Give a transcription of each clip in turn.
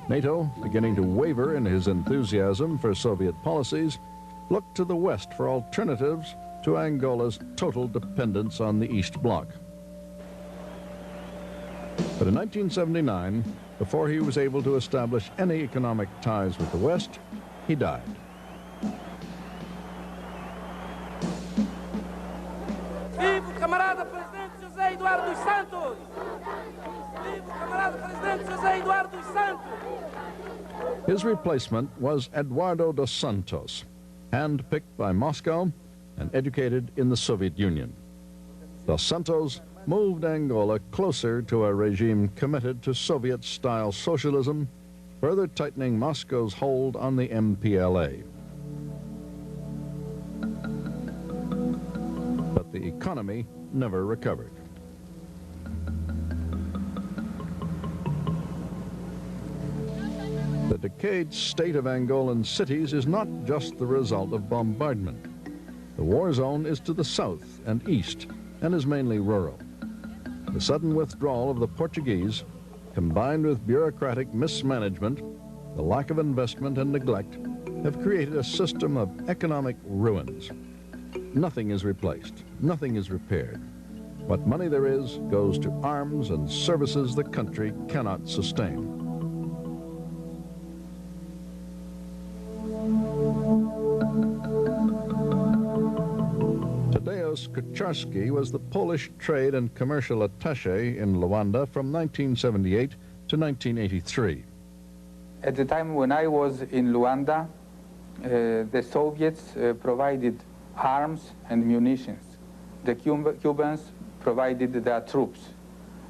NATO, beginning to waver in his enthusiasm for Soviet policies, looked to the West for alternatives to Angola's total dependence on the East Bloc. But in 1979, before he was able to establish any economic ties with the West, he died. Viva o camarada Presidente José Eduardo dos Santos! Viva o camarada Presidente José Eduardo dos Santos! His replacement was Eduardo dos Santos, handpicked by Moscow and educated in the Soviet Union. Dos Santos moved Angola closer to a regime committed to Soviet-style socialism, further tightening Moscow's hold on the MPLA. But the economy never recovered. The decayed state of Angolan cities is not just the result of bombardment. The war zone is to the south and east and is mainly rural. The sudden withdrawal of the Portuguese, combined with bureaucratic mismanagement, the lack of investment and neglect, have created a system of economic ruins. Nothing is replaced, nothing is repaired. What money there is goes to arms and services the country cannot sustain. Tadeusz Kucharski was the Polish trade and commercial attaché in Luanda from 1978 to 1983. At the time when I was in Luanda, the Soviets provided arms and munitions. The Cubans provided their troops,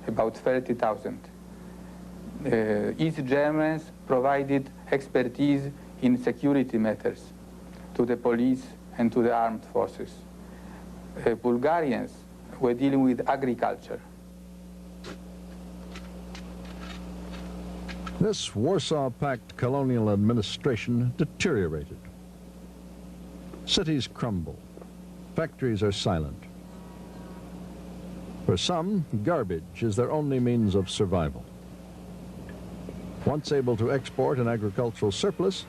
about 30,000. East Germans provided expertise in security matters to the police and to the armed forces. Bulgarians were dealing with agriculture. This Warsaw Pact colonial administration deteriorated. Cities crumble. Factories are silent. For some, garbage is their only means of survival. Once able to export an agricultural surplus,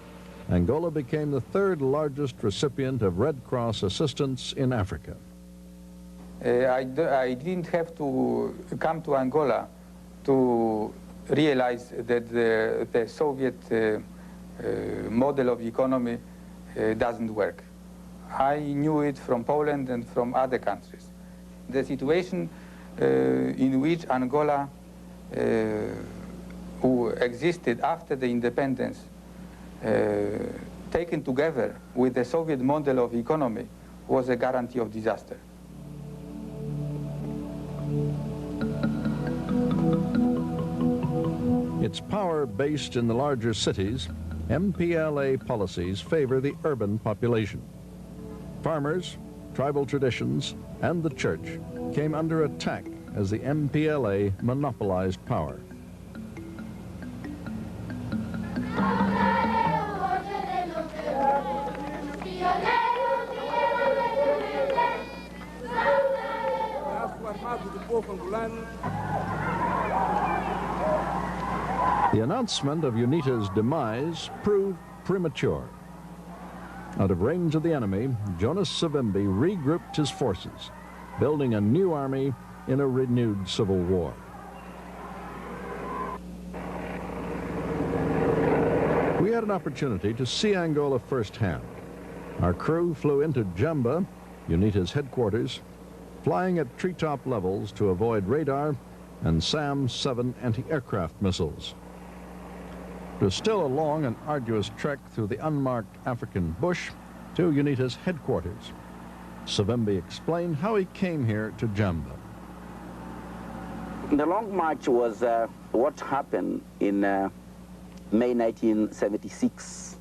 Angola became the third largest recipient of Red Cross assistance in Africa. I didn't have to come to Angola to realize that the Soviet model of economy doesn't work. I knew it from Poland and from other countries. The situation in which Angola who existed after the independence, taken together with the Soviet model of economy, was a guarantee of disaster. Its power based in the larger cities, MPLA policies favor the urban population. Farmers, tribal traditions, and the church came under attack as the MPLA monopolized power. The announcement of UNITA's demise proved premature. Out of range of the enemy, Jonas Savimbi regrouped his forces, building a new army in a renewed civil war. We had an opportunity to see Angola firsthand. Our crew flew into Jamba, UNITA's headquarters, flying at treetop levels to avoid radar and SAM-7 anti-aircraft missiles. It was still a long and arduous trek through the unmarked African bush to UNITA's headquarters. Savimbi explained how he came here to Jamba. The long march was what happened in May 1976.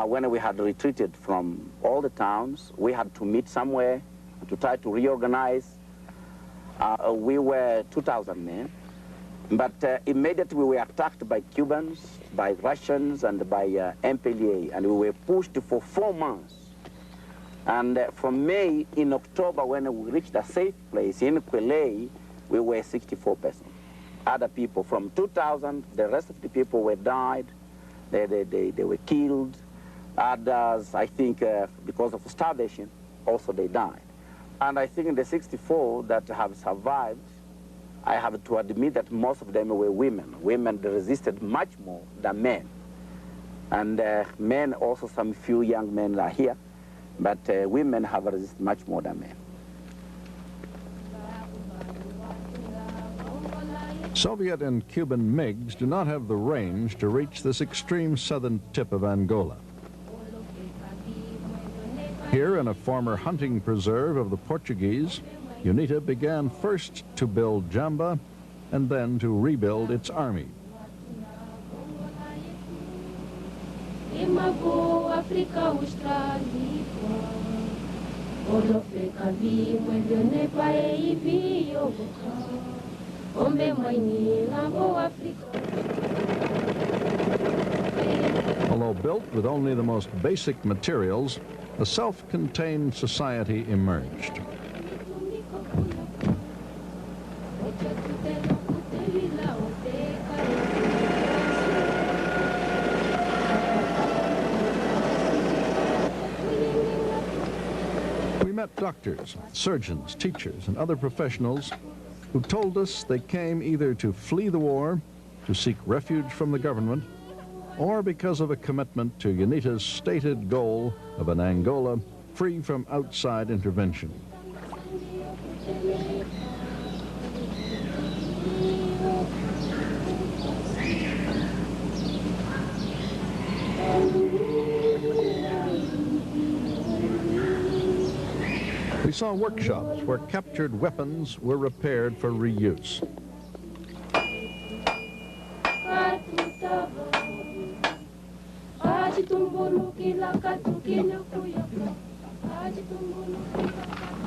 When we had retreated from all the towns, we had to meet somewhere to try to reorganize. We were 2,000 men. But immediately we were attacked by Cubans, by Russians, and by MPLA, and we were pushed for 4 months. And from May, in October, when we reached a safe place in Kwele, we were 64 persons. other people. From 2,000, the rest of the people were died. They were killed. Others, I think, because of starvation, also they died. And I think in the 64 that have survived, I have to admit that most of them were women. Women resisted much more than men. And men, also some few young men are here, but women have resisted much more than men. Soviet and Cuban MiGs do not have the range to reach this extreme southern tip of Angola. Here, in a former hunting preserve of the Portuguese, UNITA began first to build Jamba and then to rebuild its army. Although built with only the most basic materials, a self-contained society emerged. We met doctors, surgeons, teachers, and other professionals who told us they came either to flee the war, to seek refuge from the government, or because of a commitment to UNITA's stated goal of an Angola free from outside intervention. We saw workshops where captured weapons were repaired for reuse.